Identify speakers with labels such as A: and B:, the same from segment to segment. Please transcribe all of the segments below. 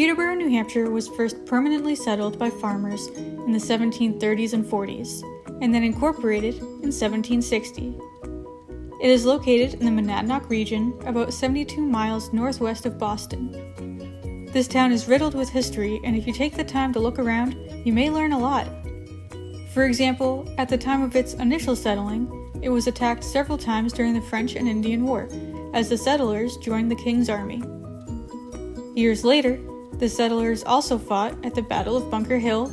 A: Peterborough, New Hampshire was first permanently settled by farmers in the 1730s and 40s, and then incorporated in 1760. It is located in the Monadnock region, about 72 miles northwest of Boston. This town is riddled with history, and if you take the time to look around, you may learn a lot. For example, at the time of its initial settling, it was attacked several times during the French and Indian War, as the settlers joined the King's army. Years later, the settlers also fought at the Battle of Bunker Hill,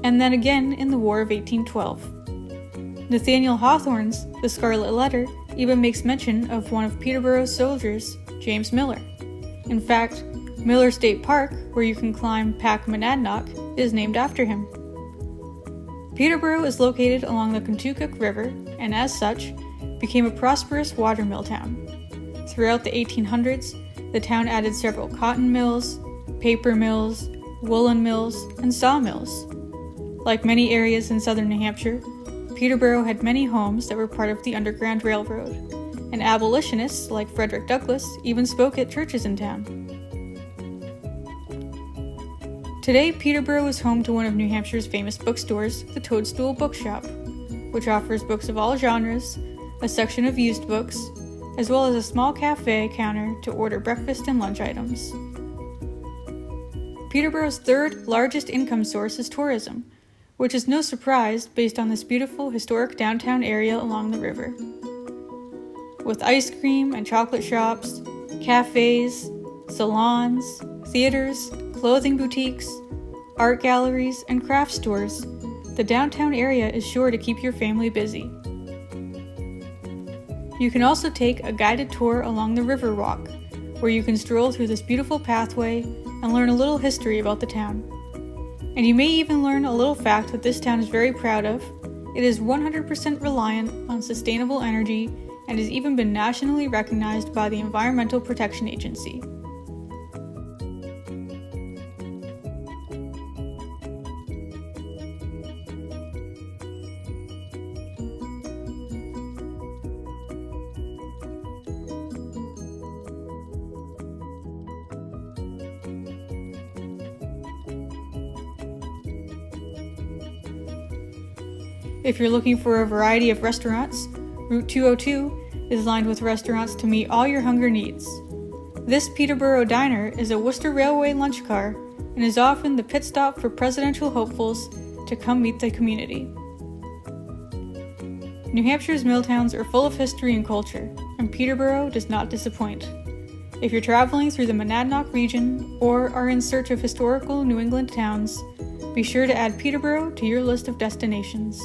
A: and then again in the War of 1812. Nathaniel Hawthorne's The Scarlet Letter even makes mention of one of Peterborough's soldiers, James Miller. In fact, Miller State Park, where you can climb Pack Monadnock, is named after him. Peterborough is located along the Contoocook River, and as such, became a prosperous watermill town. Throughout the 1800s, the town added several cotton mills, paper mills, woolen mills, and sawmills. Like many areas in southern New Hampshire, Peterborough had many homes that were part of the Underground Railroad, and abolitionists like Frederick Douglass even spoke at churches in town. Today, Peterborough is home to one of New Hampshire's famous bookstores, the Toadstool Bookshop, which offers books of all genres, a section of used books, as well as a small cafe counter to order breakfast and lunch items. Peterborough's third largest income source is tourism, which is no surprise based on this beautiful historic downtown area along the river. With ice cream and chocolate shops, cafes, salons, theaters, clothing boutiques, art galleries, and craft stores, the downtown area is sure to keep your family busy. You can also take a guided tour along the River Walk, where you can stroll through this beautiful pathway and learn a little history about the town. And you may even learn a little fact that this town is very proud of. It is 100% reliant on sustainable energy and has even been nationally recognized by the Environmental Protection Agency. If you're looking for a variety of restaurants, Route 202 is lined with restaurants to meet all your hunger needs. This Peterborough Diner is a Worcester Railway lunch car and is often the pit stop for presidential hopefuls to come meet the community. New Hampshire's mill towns are full of history and culture, and Peterborough does not disappoint. If you're traveling through the Monadnock region or are in search of historical New England towns, be sure to add Peterborough to your list of destinations.